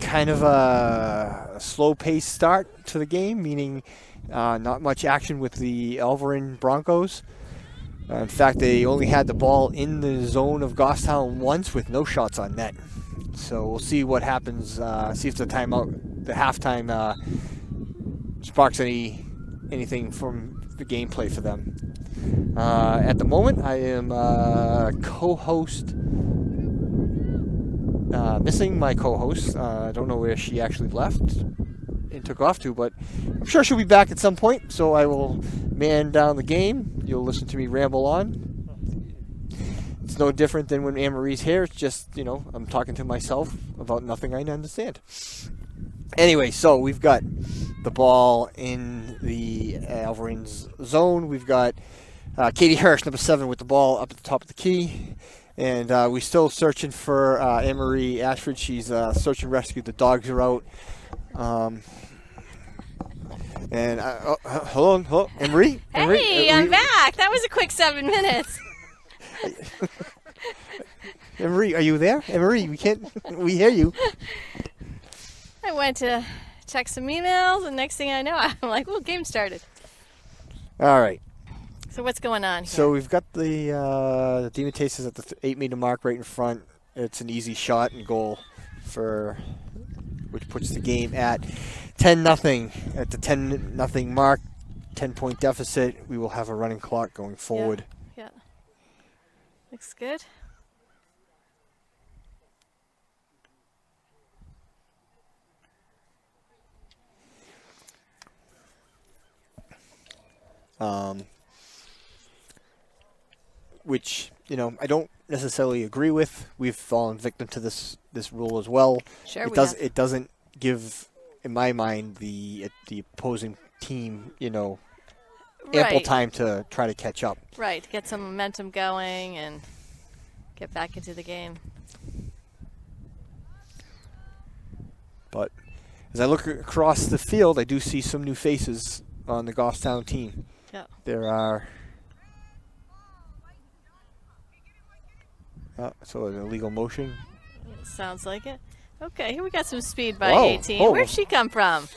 Kind of a slow-paced start to the game, meaning not much action with the Alvirne Broncos. In fact, they only had the ball in the zone of Goffstown once with no shots on net. So we'll see what happens. See if the halftime sparks anything from the gameplay for them. At the moment, I am co-host. Missing my co-host. I don't know where she actually left and took off to, but I'm sure she'll be back at some point. So I will man down the game. You'll listen to me ramble on. It's no different than when Anne-Marie's here. It's just, I'm talking to myself about nothing I understand. Anyway, so we've got the ball in the Alvirne's zone. We've got Katie Hirsch, number 7, with the ball up at the top of the key. And we're still searching for Anne-Marie Ashford. She's search and rescue. The dogs are out. Hello, Anne-Marie? Hey, I'm back. That was a quick 7 minutes. Anne-Marie, are you there? Anne-Marie, we hear you. I went to check some emails, and next thing I know, I'm like, well, game started. All right. So what's going on here? So we've got the Demon Tasters at the 8-meter mark right in front. It's an easy shot and goal which puts the game at 10-0. At the 10-0 mark, 10-point deficit. We will have a running clock going forward. Yeah. Looks good. Which, I don't necessarily agree with. We've fallen victim to this rule as well. Sure, It doesn't give, in my mind, the opposing team, ample time to try to catch up. Right, get some momentum going and get back into the game. But as I look across the field, I do see some new faces on the Goffstown team. Yeah. There are... so an illegal motion. Sounds like it. Okay, here we got some speed by Whoa. 18. Oh. Where'd she come from?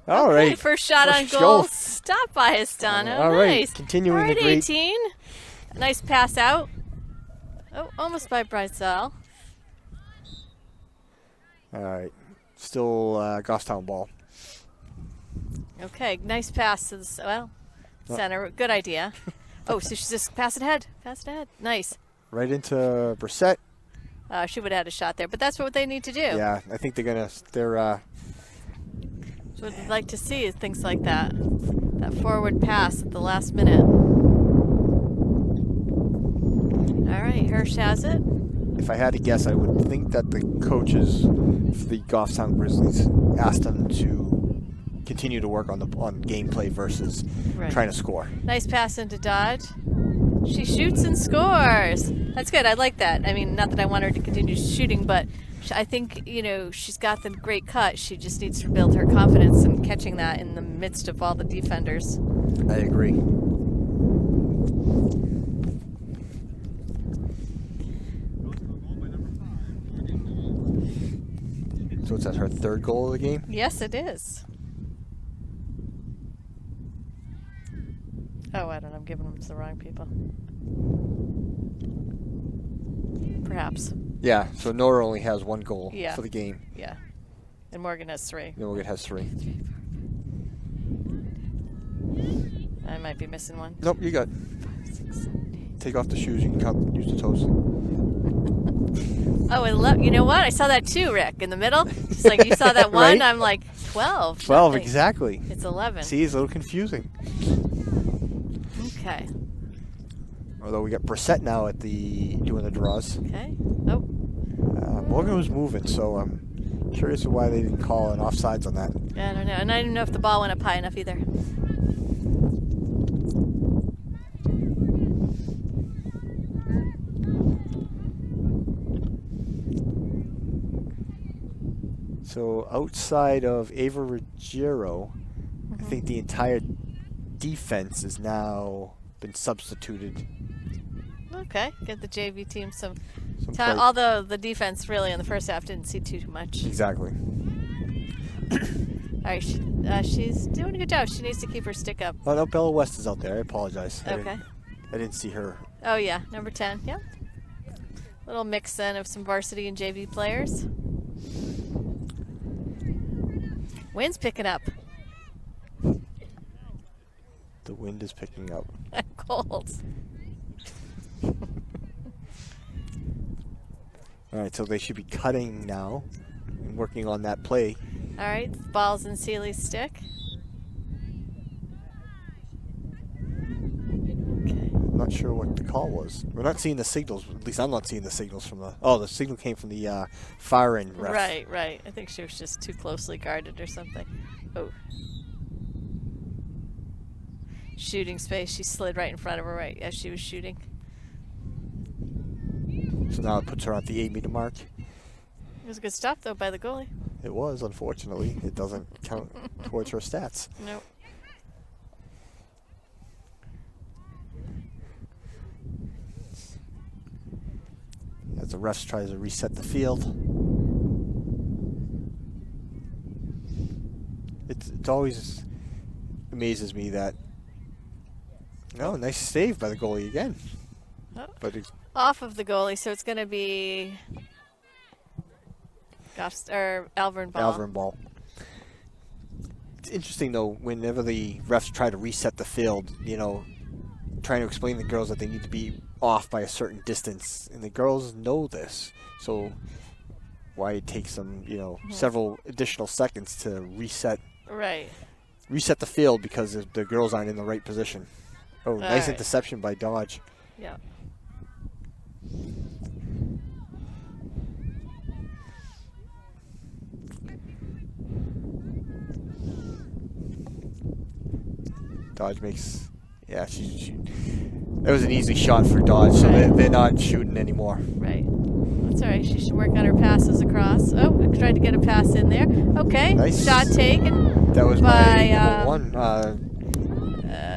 All Okay, right. first shot on goal. Stop by Estano. All right. Nice. Continuing All right, the great... 18. Nice pass out. Oh, almost by Brightsell. All right. Still Goffstown ball. Okay, nice pass to the center. Good idea. Oh, so she's just pass it ahead. Pass it ahead. Nice. Right into Brissett. She would have had a shot there, but that's what they need to do. Yeah, I think they're So what we'd like to see is things like that. That forward pass at the last minute. All right, Hirsch has it. If I had to guess, I would think that the coaches for the Goffstown Grizzlies asked them to continue to work on gameplay versus trying to score. Nice pass into Dodge. She shoots and scores. That's good. I like that. I mean, not that I want her to continue shooting, but I think, she's got the great cut. She just needs to build her confidence in catching that in the midst of all the defenders. I agree. So it's that her third goal of the game? Yes, it is. Oh, I don't know. I'm giving them to the wrong people. Perhaps. Yeah, so Nora only has 1 goal for the game. Yeah. And Morgan has 3. Morgan has 3. I might be missing one. Nope, you got. 5, 6, 7, 8. Take off the shoes. You can use the toes. Oh, you know what? I saw that too, Rick, in the middle. Just like you saw that one, Right? I'm like, 12. 12, nothing. exactly. It's 11. See, it's a little confusing. Okay. Although we got Brissett now at doing the draws. Okay. Oh. Morgan was moving, so I'm curious why they didn't call an offsides on that. I don't know. And I don't know if the ball went up high enough either. So outside of Ava Ruggiero, I think the entire defense has now been substituted. Okay, get the JV team some Some time. play- Although the defense really in the first half didn't see too much. Exactly. All right, she's doing a good job. She needs to keep her stick up. Oh no, Bella West is out there. I apologize. Okay. I didn't see her. Oh yeah, number 10. Yep. Little mix then of some varsity and JV players. Wind's picking up. The wind is picking up. I'm cold. All right, so they should be cutting now and working on that play. All right, ball's in Seeley's stick. Okay. I'm not sure what the call was. We're not seeing the signals. At least I'm not seeing the signals from the. Oh, the signal came from the far end ref. Right, right. I think she was just too closely guarded or something. Oh. Shooting space. She slid right in front of her right as she was shooting. So now it puts her at the 8-meter mark. It was a good stop though by the goalie. It was, unfortunately. It doesn't count towards her stats. Nope. As the refs tries to reset the field. It always amazes me that. Oh, nice save by the goalie again. Oh. But it's Off of the goalie, so it's going to be Alvirne ball. Alvirne ball. It's interesting though, whenever the refs try to reset the field, you know, trying to explain to the girls that they need to be off by a certain distance, and the girls know this. So why it takes them, you know, several additional seconds to reset the field because the girls aren't in the right position. Oh, nice interception by Dodge. Yeah. Dodge makes, yeah, that was an easy shot for Dodge, so they're not shooting anymore. Right. That's all right. She should work on her passes across. Oh, I tried to get a pass in there. Okay. Nice. Shot taken. That was by number one.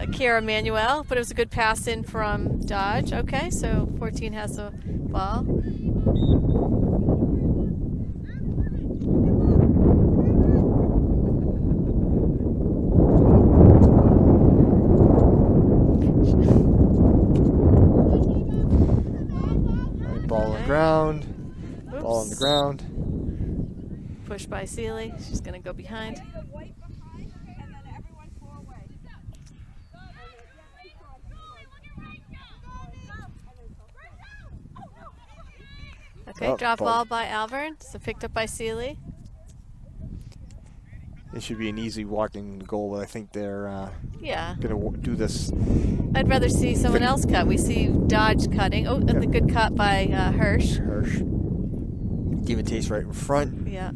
Kira Manuel, but it was a good pass in from Dodge. Okay, so 14 has the ball. Ball on the ground. Oops. Ball on the ground. Push by Seeley. She's going to go behind. Okay, drop ball by Alvirne. So picked up by Seeley. It should be an easy walking goal, but I think they're going to do this. I'd rather see someone else cut. We see Dodge cutting. Oh, that's a good cut by Hirsch. Give it taste right in front. Yeah.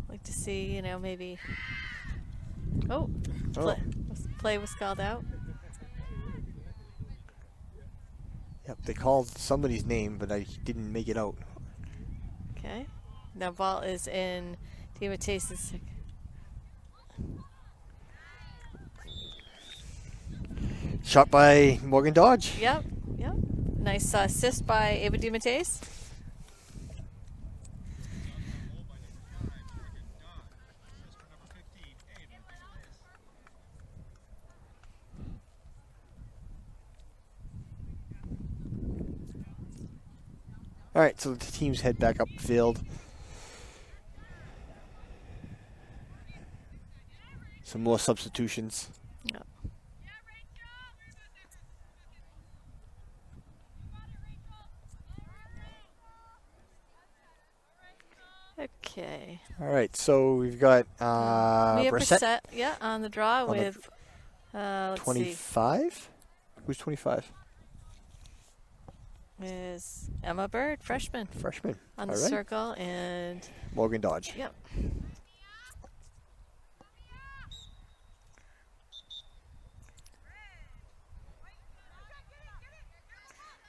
Like to see, you know, maybe. Oh. Play was called out. Yep, they called somebody's name, but I didn't make it out. Okay. Now ball is in DiMatteis's. Shot by Morgan Dodge. Yep. Nice assist by Ava DiMatteis. All right, so the teams head back up the field. Some more substitutions. Yep. Okay. All right, so we've got Mia Brissett. on the draw with let's 25? see. Who's 25? is Emma Bird, freshman. Freshman. On the All right. circle, and Morgan Dodge. yep.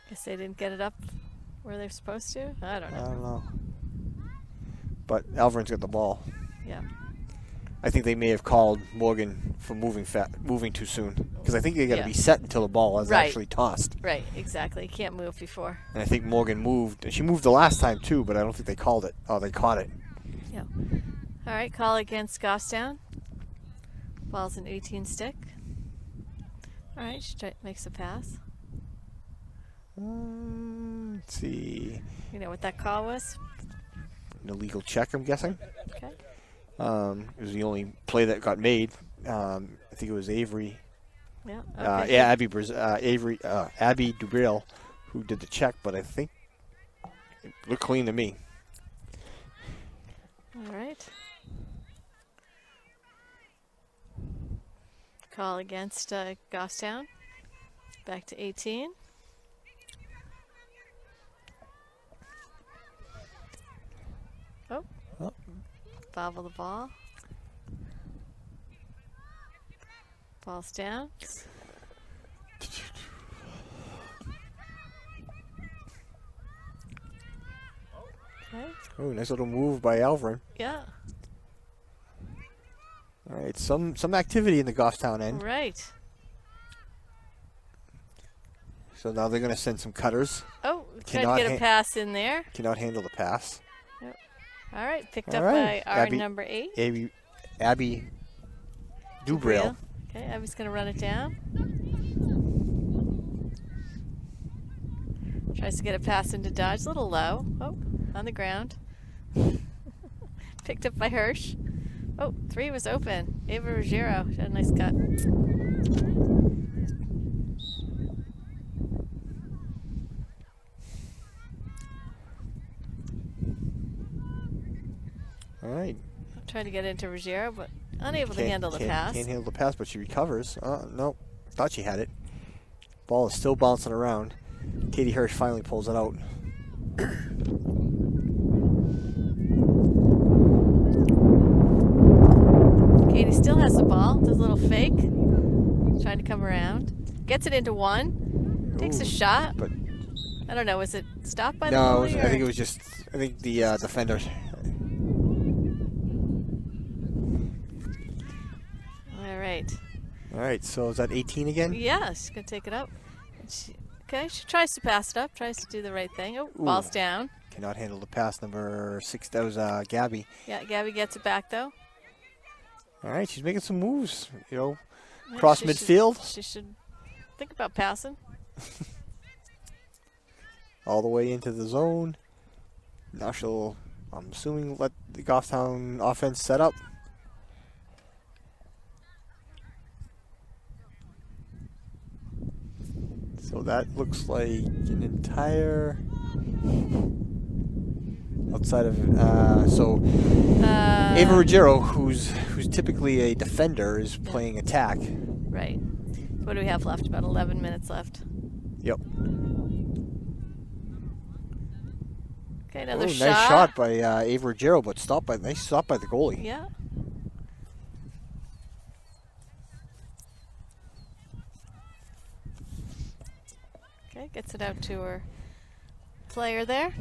Guess they didn't get it up where they're supposed to. I don't I know. don't know. But Alvirne's got the ball. Yeah. I think they may have called Morgan for moving too soon, because I think they got to Yeah. be set until the ball is Right. actually tossed. Right, exactly. You can't move before. And I think Morgan moved, and she moved the last time too, but I don't think they called it. Oh, they caught it. Yeah. All right, call against Goffstown. Ball's an 18 stick. All right, she makes a pass. Let's see. You know what that call was? An illegal check, I'm guessing. Okay. It was the only play that got made. I think it was Avery. Yeah. Okay. Abby Dubril who did the check, but I think it looked clean to me. All right. Call against Goffstown. Back to 18. Oh. Oh. Bobble the ball. Ball's down. Okay. Oh, nice little move by Alvirne. Yeah. All right, some activity in the Goffstown end. Right. So now they're going to send some cutters. Oh, trying Cannot to get a pass in there. Cannot handle the pass. All right, picked All up right. by our Abby- number 8. Abby Dubril. Okay, Abby's going to run it down. Tries to get a pass into Dodge. A little low. Oh, on the ground. Picked up by Hirsch. Oh, 3 was open. Ava Ruggiero. She had a nice cut. All right. Tried to get into Ruggiero, but unable to handle the pass. Can't handle the pass, but she recovers. No, thought she had it. Ball is still bouncing around. Katie Hirsch finally pulls it out. Katie still has the ball. Does a little fake. Trying to come around. Gets it into 1. Takes a shot. But I don't know. Was it stopped by the no, goalie? I think it was just. I think the defender. All right. All right. So is that 18 again? Yeah, she's going to take it up. Okay, she tries to pass it up. Tries to do the right thing. Oh, ball's down. Cannot handle the pass. Number 6. That was Gabby. Yeah, Gabby gets it back, though. All right. She's making some moves. Yeah, Cross she midfield. She should think about passing. All the way into the zone. Now she'll, I'm assuming, let the Goffstown offense set up. So that looks like an entire outside of Ava Ruggiero, who's typically a defender, is playing attack. Right. What do we have left? About 11 minutes left. Yep. Okay, another Nice shot. shot by Ava Ruggiero, but nice stop by the goalie. Yeah. Okay, gets it out to her player there.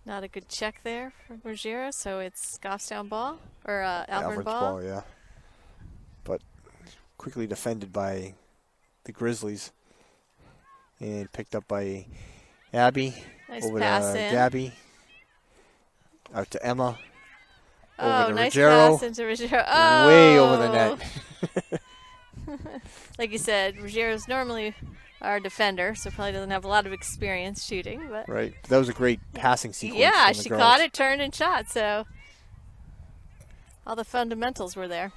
Not a good check there for Ruggiero, so it's Goffstown ball, or Alvirne ball. Yeah. But quickly defended by the Grizzlies and picked up by Abby. Nice over pass to in. Gabby. Out to Emma. Oh, over to nice Ruggiero. pass into Ruggiero. Oh. Way over the net. Like you said, Ruggiero's normally our defender, so probably doesn't have a lot of experience shooting. But Right. That was a great passing sequence. yeah, from the she girls. caught it, turned, and shot. So all the fundamentals were there.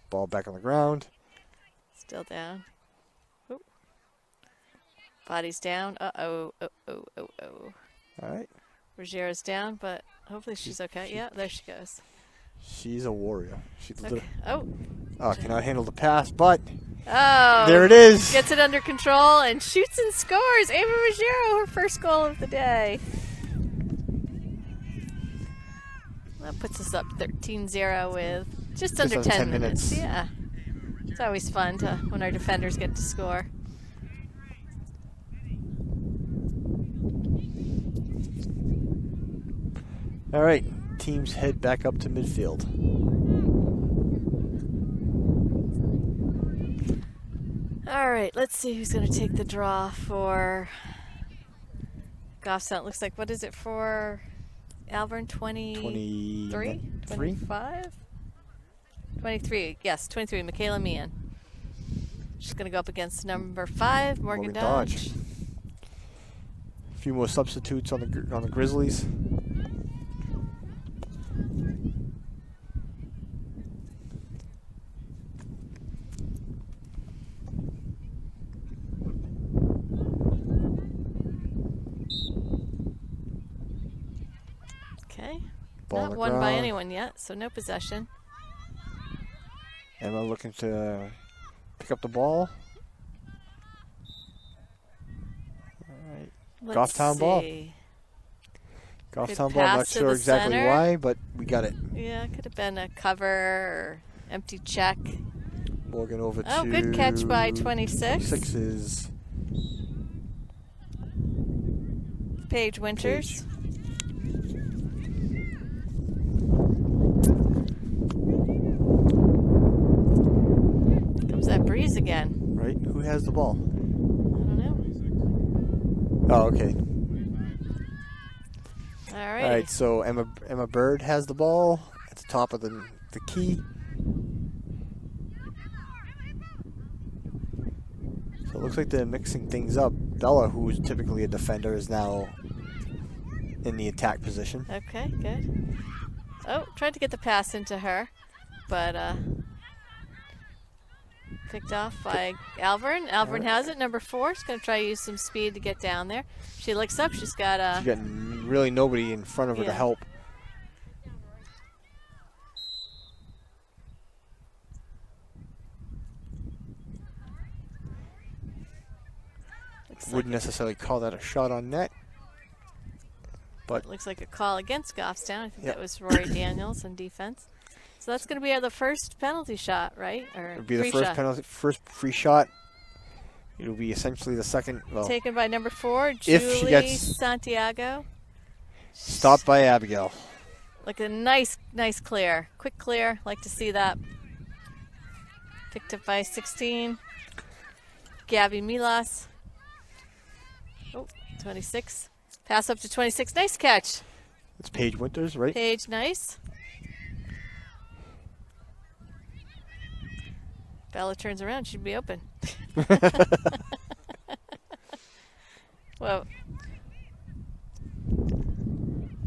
Ball back on the ground. Still down. Oop. Body's down. Uh-oh. Oh. All right. Ruggiero's down, but hopefully she's okay. Yeah, there she goes. She's a warrior. Okay. Oh. Cannot handle the pass, but Oh. there it is. Gets it under control and shoots and scores. Ava Ruggiero, her first goal of the day. That puts us up 13-0 with just under 10 minutes. Yeah. It's always fun when our defenders get to score. All right. Teams head back up to midfield. All right, let's see who's going to take the draw for Goffstown. Looks like, what is it for Alvirne? 23? 25? 23, yes, 23, Michaela Meehan. She's going to go up against number 5, Morgan Dodge. A few more substitutes on the Grizzlies. Okay, not won by anyone yet, so no possession. Emma looking to pick up the ball. All right, Goffstown ball. Goffstown ball, not sure exactly why, but we got it. Yeah, it could have been a cover or empty check. Morgan over to... Oh, good catch by 26. 26 is... Paige Winters. Comes that breeze again. Right, who has the ball? I don't know. Oh, okay. All right. All right, so Emma Bird has the ball at the top of the key. So it looks like they're mixing things up. Bella, who's typically a defender, is now in the attack position. Okay, good. Oh, tried to get the pass into her, but picked off by Alvirne. Alvirne has it, number 4. She's going to try to use some speed to get down there. She looks up. She's got really nobody in front of her to help. Wouldn't necessarily call that a shot on net. But it looks like a call against Goffstown. I think that was Rory Daniels in defense. So that's going to be the first penalty shot, right? Or it'll be the first free shot. It'll be essentially the second. Well, taken by number 4, if Julie she gets Santiago. Stopped by Abigail. Like a nice clear. Quick clear. Like to see that. Picked up by 16. Gabby Milas. Oh, 26. Pass up to 26. Nice catch. It's Paige Winters, right? Paige, nice. Bella turns around. She'd be open. Whoa.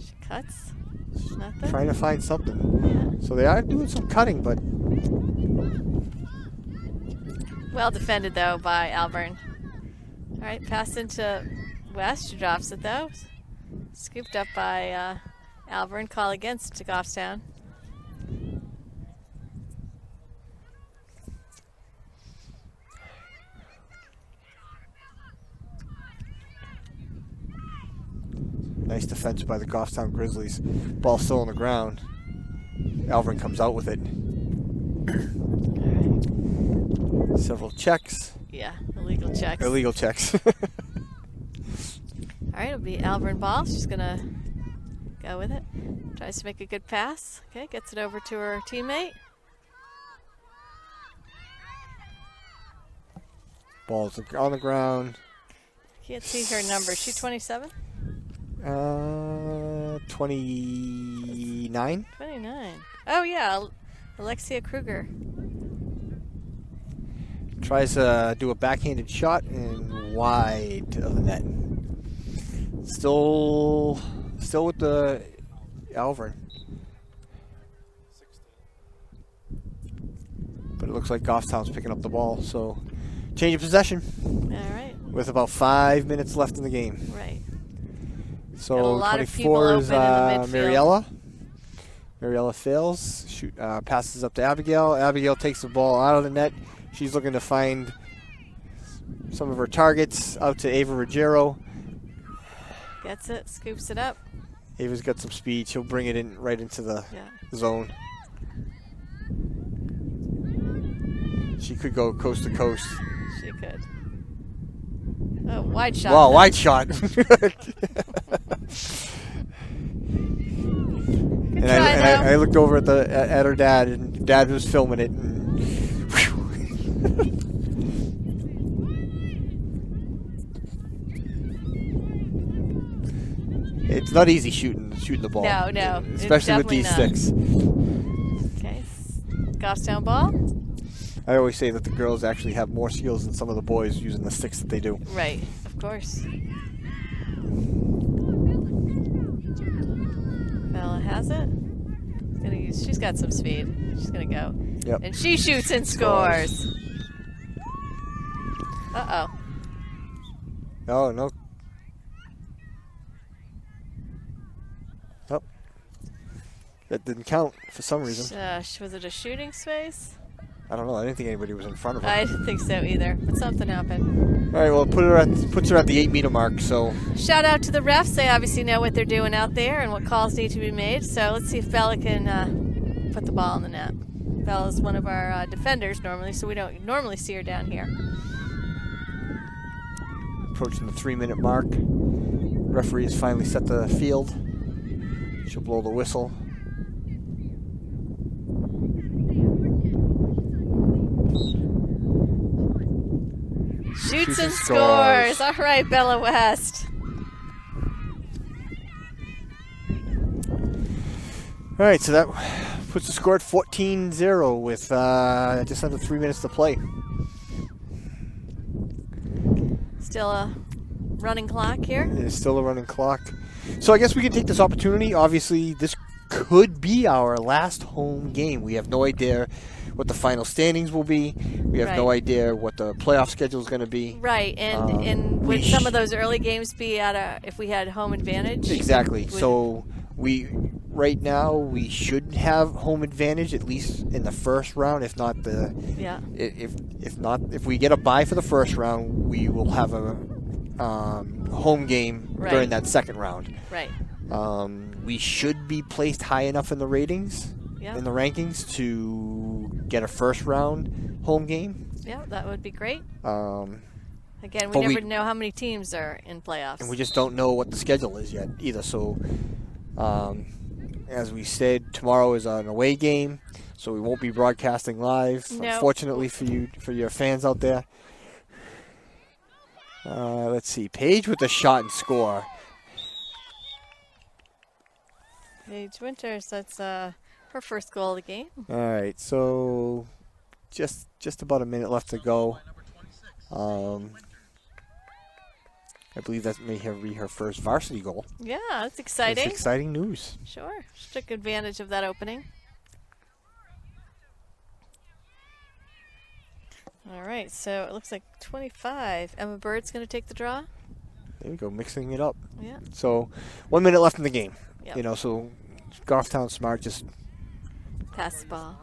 She cuts. Nothing. Trying to find something. Yeah. So they are doing some cutting, but... Well defended, though, by Alvirne. All right, pass into West. She drops it, though. Scooped up by Alvirne. Call against to Goffstown. Nice defense by the Goffstown Grizzlies. Ball still on the ground. Alvirne comes out with it. Several checks. Yeah, illegal checks. Illegal checks. All right, it'll be Alvirne ball. She's going to go with it. Tries to make a good pass. Okay, gets it over to her teammate. Ball's on the ground. Can't see her number. Is she 27? 29. 29. Oh, yeah. Alexia Kruger. Tries to do a backhanded shot and wide of the net. Still with the Alvirne. But it looks like Goffstown's picking up the ball, so change of possession. All right. With about 5 minutes left in the game. Right. So 24 is Mariella. Mariella fails. Passes up to Abigail. Abigail takes the ball out of the net. She's looking to find some of her targets. Out to Ava Ruggiero. Gets it, scoops it up. Ava's got some speed. She'll bring it in right into the zone. She could go coast to coast. She could. Oh, wide shot. Wow, wide shot. And I looked over at her dad, and Dad was filming it. And it's not easy shooting the ball. No, especially with these sticks. Okay, Goffstown ball. I always say that the girls actually have more skills than some of the boys using the sticks that they do. Right, of course. Bella has it. She's got some speed. She's gonna go. Yep. And she shoots and scores. Uh-oh. Oh, no. Oh. That didn't count for some reason. Was it a shooting space? I don't know. I didn't think anybody was in front of her. I didn't think so either, but something happened. All right, well, puts her at the 8-meter mark, so. Shout out to the refs. They obviously know what they're doing out there and what calls need to be made. So let's see if Bella can put the ball in the net. Bella's one of our defenders normally, so we don't normally see her down here. Approaching the 3-minute mark. Referee has finally set the field. She'll blow the whistle. Shoots and scores. All right, Bella West. All right, so that puts the score at 14-0 with just under 3 minutes to play. Still a running clock here. It is still a running clock. So I guess we can take this opportunity. Obviously, this could be our last home game. We have no idea what the final standings will be. We have no idea what the playoff schedule is going to be. Right, and would some of those early games be if we had home advantage? Exactly. So right now we should have home advantage at least in the first round. If not if we get a bye for the first round, we will have a home game during that second round. Right. We should be placed high enough in the ratings. In the rankings to get a first round home game. Yeah, that would be great. Again, we never know how many teams are in playoffs. And we just don't know what the schedule is yet either. So, as we said, tomorrow is an away game, so we won't be broadcasting live, unfortunately for your fans out there. Let's see. Paige with the shot and score. Paige Winters, that's her first goal of the game. All right, so just about a minute left to go. I believe that may be her first varsity goal. Yeah, that's exciting. That's exciting news. Sure, she took advantage of that opening. All right, so it looks like 25. Emma Bird's going to take the draw. There we go, mixing it up. Yeah. So 1 minute left in the game. Yep. So Goffstown Smart just pass the ball.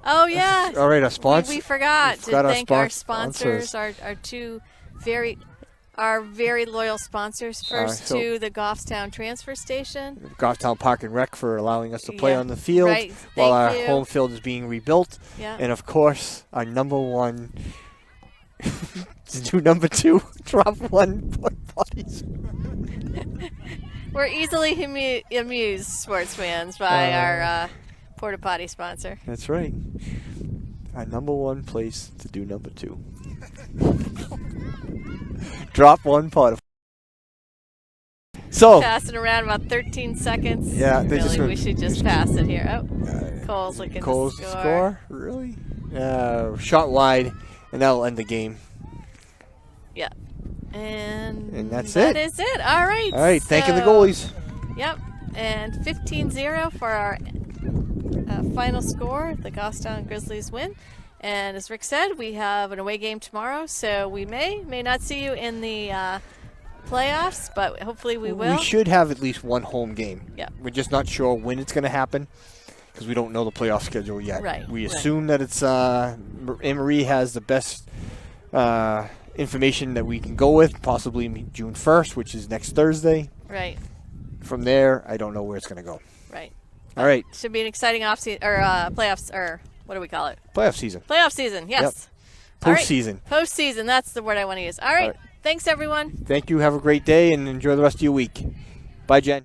Oh, yeah. All right, our sponsors. We forgot to thank our sponsors, our two very loyal sponsors. First to the Goffstown Transfer Station. Goffstown Park and Rec for allowing us to play on the field while our home field is being rebuilt. Yeah. And, of course, our number one to do number two, drop one bodies. We're easily amused, sports fans, by our porta potty sponsor. That's right. Our number one place to do number two. Drop one pot. So passing around about 13 seconds. Yeah, we should just pass it here. Oh, Cole's looking to score. Really? Shot wide, and that'll end the game. Yeah. And that's it. That is it. All right. All right. Thanking the goalies. Yep. And 15-0 for our final score. The Goffstown Grizzlies win. And as Rick said, we have an away game tomorrow, so we may not see you in the playoffs, but hopefully we will. We should have at least one home game. Yeah. We're just not sure when it's going to happen. because we don't know the playoff schedule yet. Right. We assume that it's Anne-Marie has the best information that we can go with, possibly June 1st, which is next Thursday. Right. From there, I don't know where it's going to go. Right. All right. Should be an exciting off-season, or playoffs, or what do we call it? Playoff season. Playoff season, yes. Yep. Postseason. All right. Postseason, that's the word I want to use. All right. Thanks, everyone. Thank you. Have a great day and enjoy the rest of your week. Bye, Jen.